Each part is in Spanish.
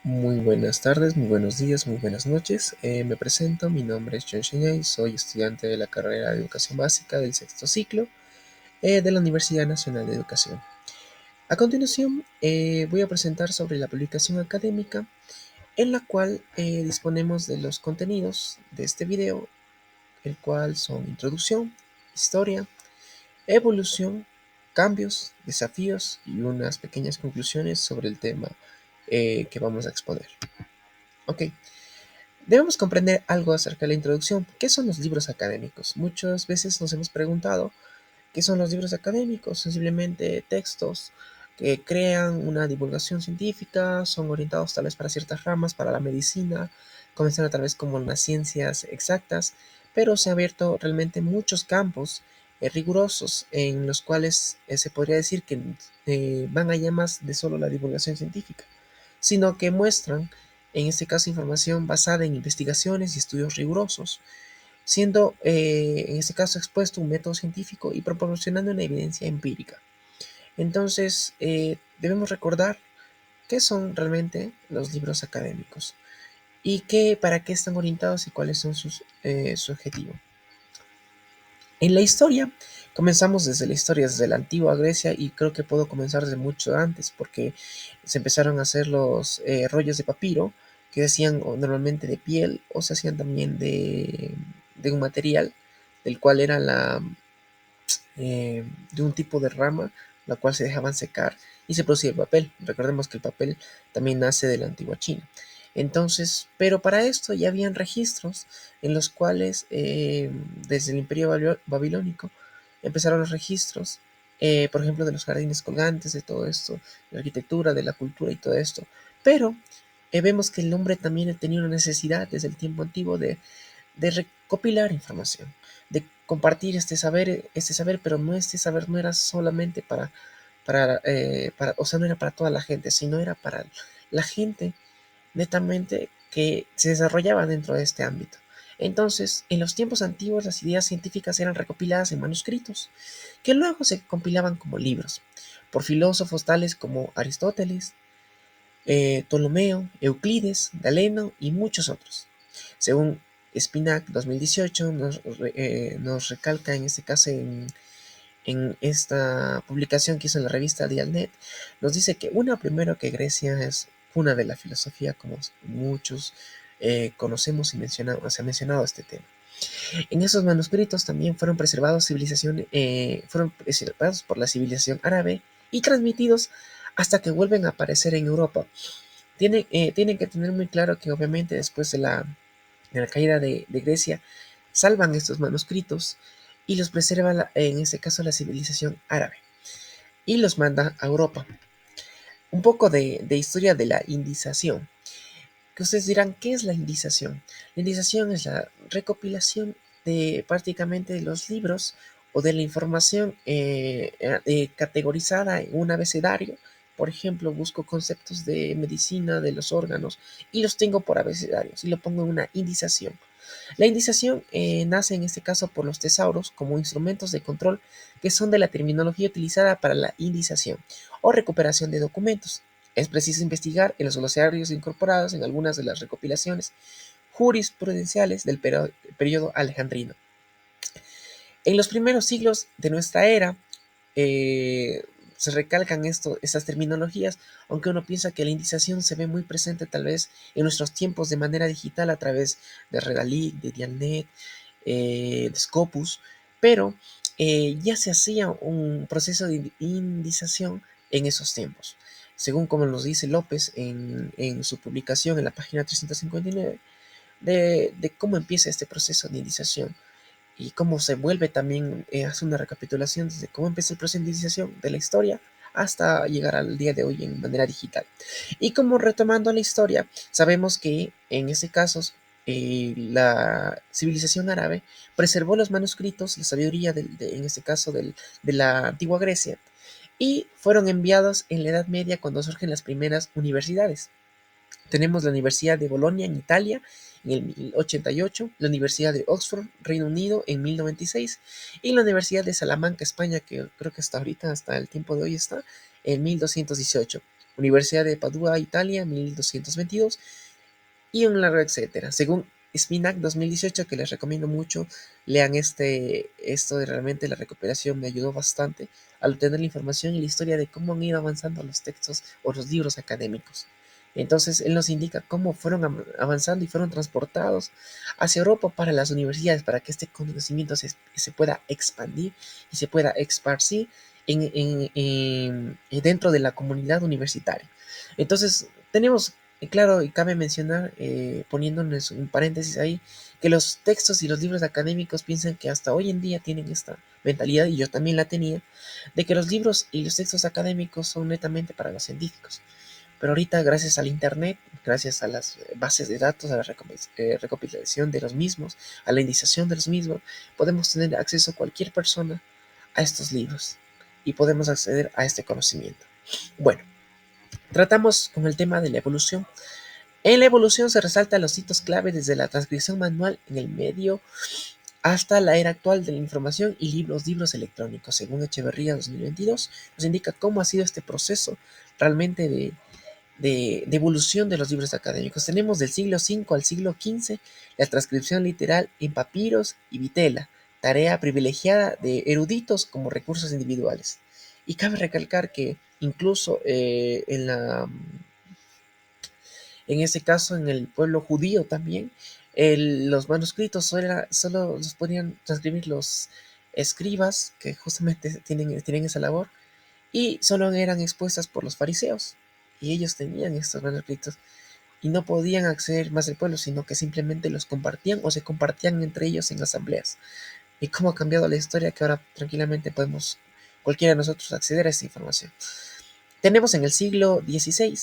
Muy buenas tardes, muy buenos días, muy buenas noches. Me presento, mi nombre es John Shenyai, soy estudiante de la carrera de Educación Básica del sexto ciclo de la Universidad Nacional de Educación. A continuación, voy a presentar sobre la publicación académica en la cual disponemos de los contenidos de este video, el cual son introducción, historia, evolución, cambios, desafíos y unas pequeñas conclusiones sobre el tema que vamos a exponer. Ok. Debemos comprender algo acerca de la introducción. ¿Qué son los libros académicos? Muchas veces nos hemos preguntado qué son los libros académicos. Son simplemente textos que crean una divulgación científica, son orientados tal vez para ciertas ramas, para la medicina, comenzando tal vez como las ciencias exactas, pero se han abierto realmente muchos campos rigurosos en los cuales se podría decir que van allá más de solo la divulgación científica, sino que muestran, en este caso, información basada en investigaciones y estudios rigurosos, siendo en este caso expuesto un método científico y proporcionando una evidencia empírica. Entonces, debemos recordar qué son realmente los libros académicos y para qué están orientados y cuáles son su objetivo. En la historia, comenzamos desde la historia, desde la antigua Grecia, y creo que puedo comenzar desde mucho antes, porque se empezaron a hacer los rollos de papiro, que se hacían normalmente de piel o se hacían también de un material, del cual era de un tipo de rama, la cual se dejaban secar y se producía el papel. Recordemos que el papel también nace de la antigua China. Entonces, pero para esto ya habían registros en los cuales desde el imperio babilónico empezaron los registros, por ejemplo, de los jardines colgantes, de todo esto, de la arquitectura, de la cultura y todo esto. Pero vemos que el hombre también tenía una necesidad desde el tiempo antiguo de recopilar información, de compartir este saber, pero no este saber no era solamente o sea, no era para toda la gente, sino era para la gente netamente que se desarrollaba dentro de este ámbito. Entonces, en los tiempos antiguos, las ideas científicas eran recopiladas en manuscritos, que luego se compilaban como libros, por filósofos tales como Aristóteles, Ptolomeo, Euclides, Galeno y muchos otros. Según Spinac 2018 nos recalca en este caso en esta publicación que hizo en la revista Dialnet, nos dice que primero que Grecia es cuna de la filosofía, como muchos conocemos y se ha mencionado este tema. En esos manuscritos también fueron preservados por la civilización árabe y transmitidos hasta que vuelven a aparecer en Europa. Tienen que tener muy claro que obviamente después de la caída de Grecia, salvan estos manuscritos y los preserva, en este caso, la civilización árabe, y los manda a Europa. Un poco de historia de la indización. Que ustedes dirán, ¿qué es la indización? La indización es la recopilación de prácticamente de los libros o de la información categorizada en un abecedario. Por ejemplo, busco conceptos de medicina, de los órganos, y los tengo por abecedarios y lo pongo en una indización. La indización nace en este caso por los tesauros como instrumentos de control que son de la terminología utilizada para la indización o recuperación de documentos. Es preciso investigar en los glosarios incorporados en algunas de las recopilaciones jurisprudenciales del periodo alejandrino. En los primeros siglos de nuestra era, eh, se recalcan estas terminologías, aunque uno piensa que la indización se ve muy presente tal vez en nuestros tiempos de manera digital a través de Redalyc, de Dialnet, de Scopus, pero ya se hacía un proceso de indización en esos tiempos. Según como nos dice López en su publicación en la página 359, de cómo empieza este proceso de indización y cómo se vuelve también, hace una recapitulación desde cómo empieza el proceso de indización de la historia hasta llegar al día de hoy en manera digital. Y como retomando la historia, sabemos que en ese caso la civilización árabe preservó los manuscritos, la sabiduría en este caso de la antigua Grecia, y fueron enviados en la Edad Media cuando surgen las primeras universidades. Tenemos la Universidad de Bolonia en Italia en el 1088, la Universidad de Oxford, Reino Unido, en 1096, y la Universidad de Salamanca, España, que creo que hasta ahorita, hasta el tiempo de hoy está, en 1218. Universidad de Padua, Italia, 1222, y un largo etcétera. Según Spinac 2018, que les recomiendo mucho, lean esto de realmente la recuperación me ayudó bastante al obtener la información y la historia de cómo han ido avanzando los textos o los libros académicos. Entonces, él nos indica cómo fueron avanzando y fueron transportados hacia Europa para las universidades, para que este conocimiento se pueda expandir y se pueda esparcir dentro de la comunidad universitaria. Entonces, tenemos claro, y cabe mencionar, poniéndonos un paréntesis ahí, que los textos y los libros académicos piensan que hasta hoy en día tienen esta mentalidad, y yo también la tenía, de que los libros y los textos académicos son netamente para los científicos. Pero ahorita, gracias al Internet, gracias a las bases de datos, a la recopilación de los mismos, a la indización de los mismos, podemos tener acceso a cualquier persona a estos libros y podemos acceder a este conocimiento. Bueno, tratamos con el tema de la evolución. En la evolución se resaltan los hitos clave desde la transcripción manual en el medio hasta la era actual de la información y los libros electrónicos. Según Echeverría 2022, nos indica cómo ha sido este proceso realmente de evolución de los libros académicos. Tenemos del siglo V al siglo XV la transcripción literal en papiros y vitela, tarea privilegiada de eruditos como recursos individuales. Y cabe recalcar que incluso en ese caso, en el pueblo judío también, los manuscritos solo los podían transcribir los escribas, que justamente tienen esa labor, y solo eran expuestas por los fariseos. Y ellos tenían estos manuscritos y no podían acceder más del pueblo, sino que simplemente los compartían o se compartían entre ellos en asambleas. Y cómo ha cambiado la historia, que ahora tranquilamente podemos cualquiera de nosotros acceder a esta información. Tenemos en el siglo XVI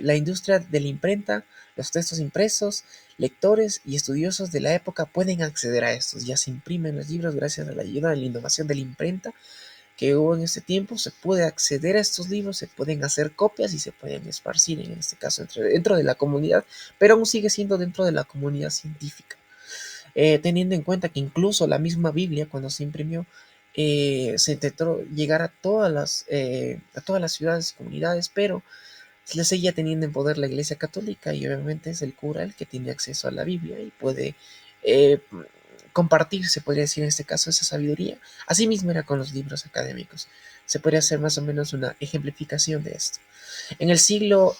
la industria de la imprenta, los textos impresos, lectores y estudiosos de la época pueden acceder a estos. Ya se imprimen los libros gracias a la ayuda de la innovación de la imprenta que hubo en este tiempo. Se puede acceder a estos libros, se pueden hacer copias y se pueden esparcir, en este caso, dentro de la comunidad, pero aún sigue siendo dentro de la comunidad científica. Teniendo en cuenta que incluso la misma Biblia, cuando se imprimió, se intentó llegar a todas las ciudades y comunidades, pero le seguía teniendo en poder la Iglesia Católica, y obviamente es el cura el que tiene acceso a la Biblia y puede eh, compartir, se podría decir en este caso, esa sabiduría. Asimismo era con los libros académicos. Se podría hacer más o menos una ejemplificación de esto. En el siglo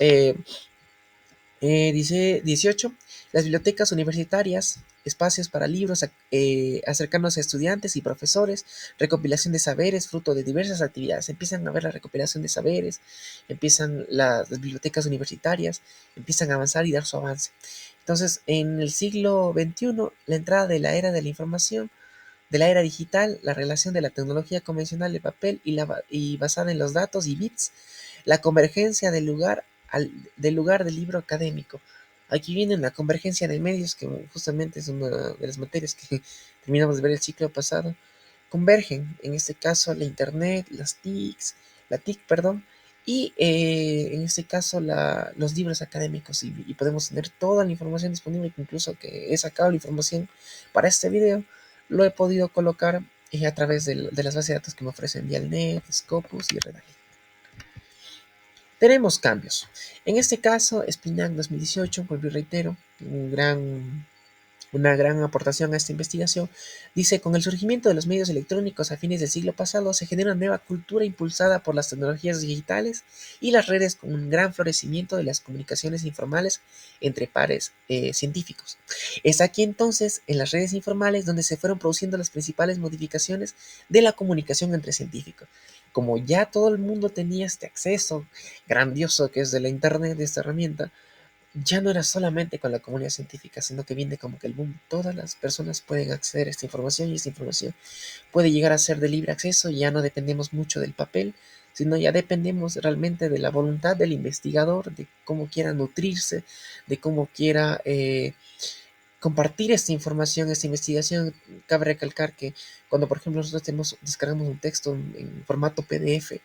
dice 18, las bibliotecas universitarias, espacios para libros acercarnos a estudiantes y profesores, recopilación de saberes, fruto de diversas actividades. Empiezan a ver la recopilación de saberes, empiezan las bibliotecas universitarias, empiezan a avanzar y dar su avance. Entonces, en el siglo XXI, la entrada de la era de la información, de la era digital, la relación de la tecnología convencional de papel y basada en los datos y bits, la convergencia del lugar del libro académico. Aquí viene la convergencia de medios, que justamente es una de las materias que terminamos de ver el ciclo pasado. Convergen, en este caso, la internet, la TIC, perdón, y en este caso los libros académicos, y podemos tener toda la información disponible, que incluso que he sacado la información para este video, lo he podido colocar a través de las bases de datos que me ofrecen Dialnet, Scopus y Redline. Tenemos cambios. En este caso, Spinac 2018, vuelvo y reitero, una gran aportación a esta investigación, dice: con el surgimiento de los medios electrónicos a fines del siglo pasado, se genera una nueva cultura impulsada por las tecnologías digitales y las redes, con un gran florecimiento de las comunicaciones informales entre pares científicos. Es aquí entonces, en las redes informales, donde se fueron produciendo las principales modificaciones de la comunicación entre científicos. Como ya todo el mundo tenía este acceso grandioso que es de la internet, de esta herramienta, ya no era solamente con la comunidad científica, sino que viene como que el boom. Todas las personas pueden acceder a esta información, y esta información puede llegar a ser de libre acceso. Ya no dependemos mucho del papel, sino ya dependemos realmente de la voluntad del investigador, de cómo quiera nutrirse, de cómo quiera compartir esta información, esta investigación. Cabe recalcar que cuando, por ejemplo, nosotros descargamos un texto en formato PDF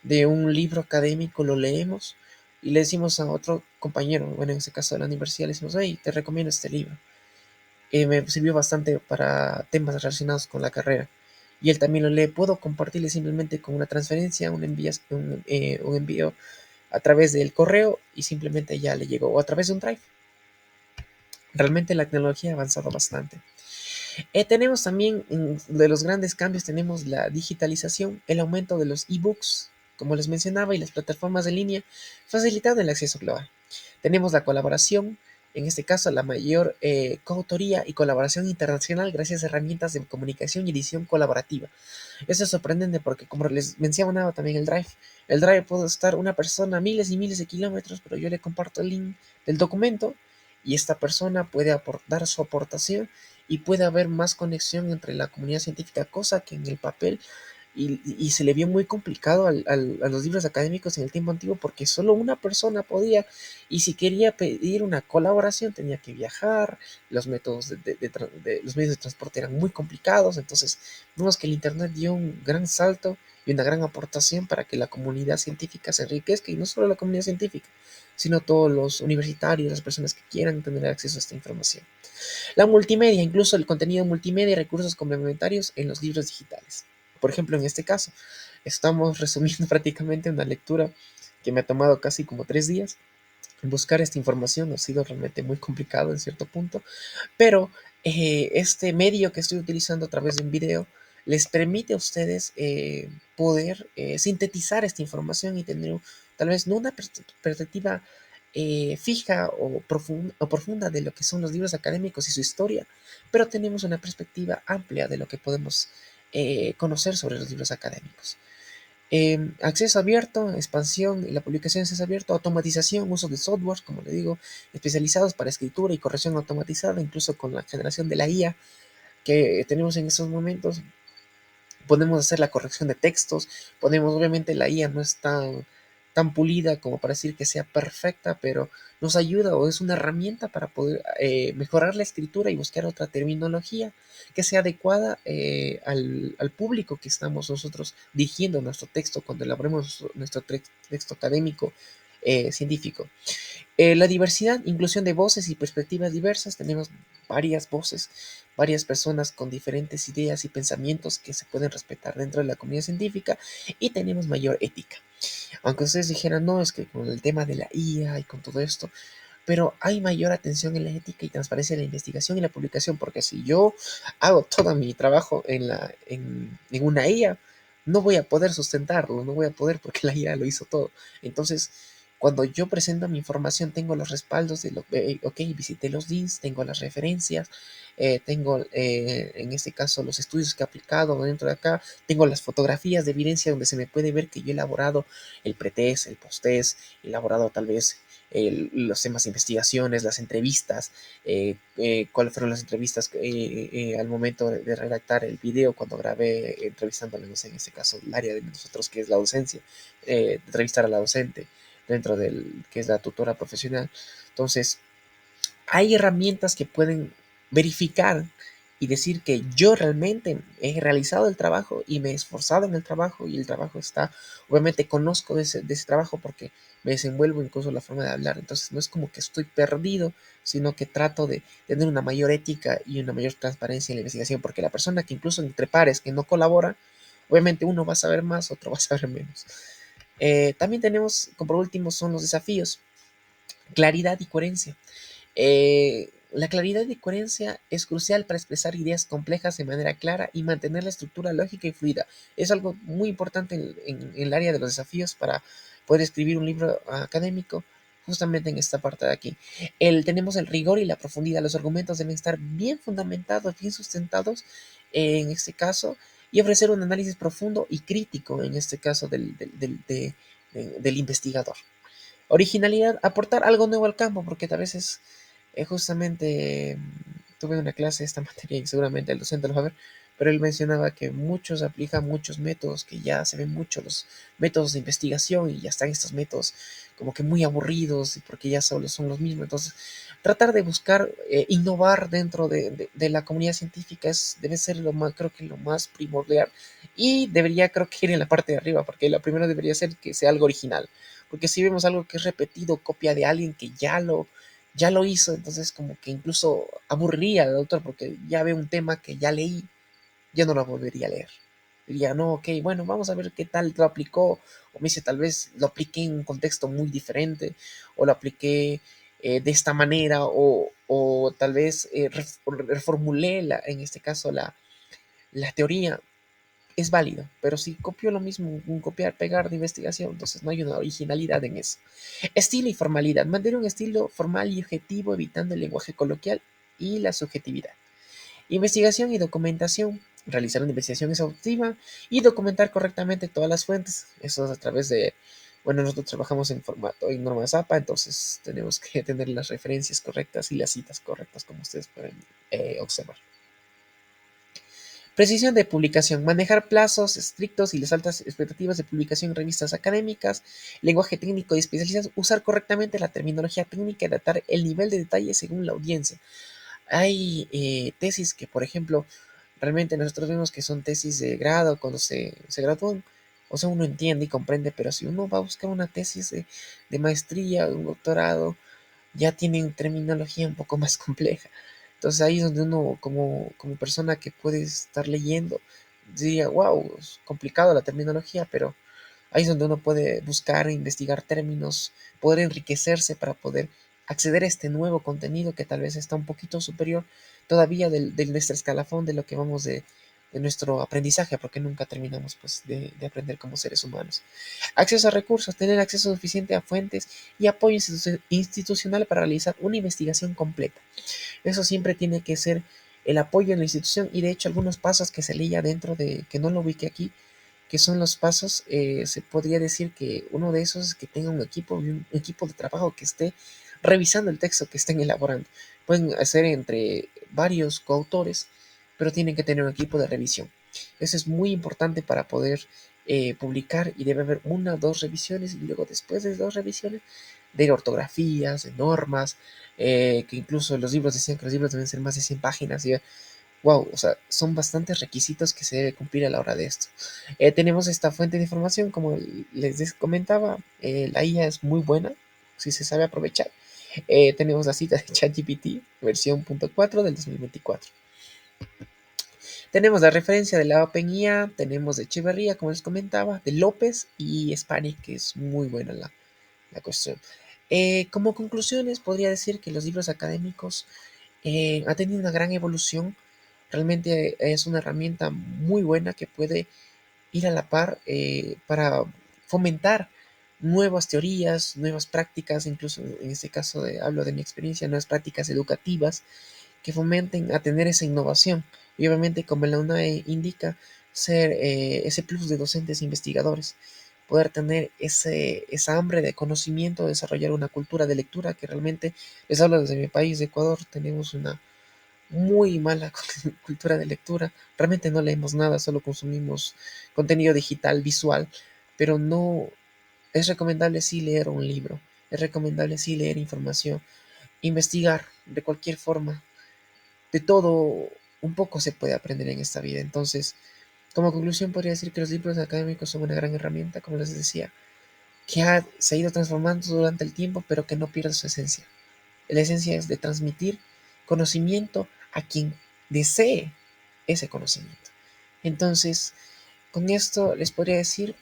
de un libro académico, lo leemos y le decimos a otro compañero, bueno, en este caso de la universidad, le decimos: hey, te recomiendo este libro. Me sirvió bastante para temas relacionados con la carrera. Y él también lo lee. Puedo compartirle simplemente con una transferencia, un envío a través del correo y simplemente ya le llegó, o a través de un drive. Realmente la tecnología ha avanzado bastante. Tenemos también, de los grandes cambios, tenemos la digitalización, el aumento de los ebooks, como les mencionaba, y las plataformas en línea, facilitando el acceso global. Tenemos la colaboración, en este caso la mayor coautoría y colaboración internacional gracias a herramientas de comunicación y edición colaborativa. Eso es sorprendente porque, como les mencionaba también el Drive puede estar una persona a miles y miles de kilómetros, pero yo le comparto el link del documento y esta persona puede aportar su aportación y puede haber más conexión entre la comunidad científica, cosa que en el papel y se le vio muy complicado a los libros académicos en el tiempo antiguo porque solo una persona podía y si quería pedir una colaboración tenía que viajar, los métodos los medios de transporte eran muy complicados, entonces vemos que el Internet dio un gran salto y una gran aportación para que la comunidad científica se enriquezca y no solo la comunidad científica, sino todos los universitarios, las personas que quieran tener acceso a esta información. La multimedia, incluso el contenido multimedia y recursos complementarios en los libros digitales. Por ejemplo, en este caso, estamos resumiendo prácticamente una lectura que me ha tomado casi como 3 días. Buscar esta información ha sido realmente muy complicado en cierto punto, pero este medio que estoy utilizando a través de un video les permite a ustedes poder sintetizar esta información y tener tal vez no una perspectiva fija o profunda de lo que son los libros académicos y su historia, pero tenemos una perspectiva amplia de lo que podemos conocer sobre los libros académicos. Acceso abierto, expansión y la publicación de acceso abierto, automatización, uso de software, como le digo, especializados para escritura y corrección automatizada, incluso con la generación de la IA que tenemos en estos momentos, podemos hacer la corrección de textos, podemos, obviamente la IA no es tan pulida como para decir que sea perfecta, pero nos ayuda o es una herramienta para poder mejorar la escritura y buscar otra terminología que sea adecuada al público que estamos nosotros dirigiendo nuestro texto cuando elaboremos nuestro texto académico científico. La diversidad, inclusión de voces y perspectivas diversas. Tenemos varias voces, varias personas con diferentes ideas y pensamientos que se pueden respetar dentro de la comunidad científica y tenemos mayor ética. Aunque ustedes dijeran, no, es que con el tema de la IA y con todo esto, pero hay mayor atención en la ética y transparencia en la investigación y la publicación, porque si yo hago todo mi trabajo en una IA, no voy a poder sustentarlo, no voy a poder porque la IA lo hizo todo. Entonces, cuando yo presento mi información, tengo los respaldos de ok, visité los links, tengo las referencias, tengo en este caso los estudios que he aplicado dentro de acá, tengo las fotografías de evidencia donde se me puede ver que yo he elaborado el pretest, el posttest, he elaborado tal vez los temas de investigaciones, las entrevistas, cuáles fueron las entrevistas al momento de redactar el video cuando grabé entrevistándole, no sé, en este caso, el área de nosotros que es la docencia, entrevistar a la docente dentro del que es la tutora profesional. Entonces, hay herramientas que pueden verificar y decir que yo realmente he realizado el trabajo y me he esforzado en el trabajo y el trabajo está, obviamente conozco de ese trabajo porque me desenvuelvo incluso la forma de hablar, entonces no es como que estoy perdido, sino que trato de tener una mayor ética y una mayor transparencia en la investigación, porque la persona que incluso entre pares que no colabora, obviamente uno va a saber más, otro va a saber menos. También tenemos, como por último, son los desafíos, claridad y coherencia. La claridad y coherencia es crucial para expresar ideas complejas de manera clara y mantener la estructura lógica y fluida. Es algo muy importante en el área de los desafíos para poder escribir un libro académico, justamente en esta parte de aquí. Tenemos el rigor y la profundidad. Los argumentos deben estar bien fundamentados, bien sustentados en este caso, y ofrecer un análisis profundo y crítico, en este caso, del investigador. Originalidad, aportar algo nuevo al campo, porque a veces justamente tuve una clase de esta materia y seguramente el docente lo va a ver, pero él mencionaba que muchos aplican muchos métodos, que ya se ven mucho los métodos de investigación y ya están estos métodos como que muy aburridos y porque ya solo son los mismos. Entonces, tratar de buscar innovar dentro de la comunidad científica debe ser lo más, creo que lo más primordial y debería creo que ir en la parte de arriba, porque lo primero debería ser que sea algo original, porque si vemos algo que es repetido, copia de alguien que ya lo hizo, entonces como que incluso aburriría al autor porque ya ve un tema que ya leí, ya no lo volvería a leer. diría, no, ok, bueno, vamos a ver qué tal lo aplicó, o me dice, tal vez lo apliqué en un contexto muy diferente, o lo apliqué de esta manera, o tal vez reformulé, en este caso, la teoría. Es válido, pero si copio lo mismo, un copiar, pegar de investigación, entonces no hay una originalidad en eso. Estilo y formalidad. Mantener un estilo formal y objetivo, evitando el lenguaje coloquial y la subjetividad. Investigación y documentación. Realizar una investigación exhaustiva y documentar correctamente todas las fuentes. Eso es a través de, bueno, nosotros trabajamos en formato y norma ZAPA, entonces tenemos que tener las referencias correctas y las citas correctas, como ustedes pueden observar. Precisión de publicación. Manejar plazos estrictos y las altas expectativas de publicación en revistas académicas. Lenguaje técnico y especializados. Usar correctamente la terminología técnica y adaptar el nivel de detalle según la audiencia. Hay tesis que, por ejemplo, realmente nosotros vemos que son tesis de grado cuando se gradúan. O sea, uno entiende y comprende, pero si uno va a buscar una tesis de maestría, de un doctorado, ya tienen terminología un poco más compleja. Entonces ahí es donde uno, como persona que puede estar leyendo, diría, wow, es complicado la terminología, pero ahí es donde uno puede buscar e investigar términos, poder enriquecerse para poder acceder a este nuevo contenido que tal vez está un poquito superior todavía de nuestro escalafón, de lo que vamos de nuestro aprendizaje, porque nunca terminamos pues, de aprender como seres humanos. Acceso a recursos, tener acceso suficiente a fuentes y apoyo institucional para realizar una investigación completa. Eso siempre tiene que ser el apoyo en la institución y de hecho algunos pasos que se leía dentro de, que no lo ubique aquí, que son los pasos, se podría decir que uno de esos es que tenga un equipo de trabajo que esté revisando el texto que estén elaborando. Pueden hacer entre varios coautores, pero tienen que tener un equipo de revisión. Eso es muy importante para poder publicar y debe haber una o dos revisiones y luego después de dos revisiones de ortografías, de normas, que incluso los libros decían que los libros deben ser más de 100 páginas y wow, o sea, son bastantes requisitos que se debe cumplir a la hora de esto. Tenemos esta fuente de información, como les comentaba, la IA es muy buena si se sabe aprovechar. Tenemos la cita de ChatGPT, versión 4 del 2024. Tenemos la referencia de la OpenIA, tenemos de Echeverría, como les comentaba, de López y Spanik, que es muy buena la cuestión. Como conclusiones, podría decir que los libros académicos han tenido una gran evolución. Realmente es una herramienta muy buena que puede ir a la par para fomentar nuevas teorías, nuevas prácticas, incluso en este caso hablo de mi experiencia, nuevas prácticas educativas que fomenten a tener esa innovación. Y obviamente, como la UNAE indica, ser ese plus de docentes e investigadores, poder tener esa hambre de conocimiento, desarrollar una cultura de lectura que realmente, les hablo desde mi país, de Ecuador, tenemos una muy mala cultura de lectura. Realmente no leemos nada, solo consumimos contenido digital, visual, pero no es recomendable sí leer un libro, es recomendable sí leer información, investigar de cualquier forma, de todo un poco se puede aprender en esta vida. Entonces, como conclusión podría decir que los libros académicos son una gran herramienta, como les decía, que se ha ido transformando durante el tiempo, pero que no pierde su esencia. La esencia es de transmitir conocimiento a quien desee ese conocimiento. Entonces, con esto les podría decir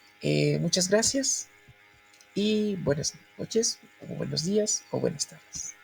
muchas gracias y buenas noches, o buenos días, o buenas tardes.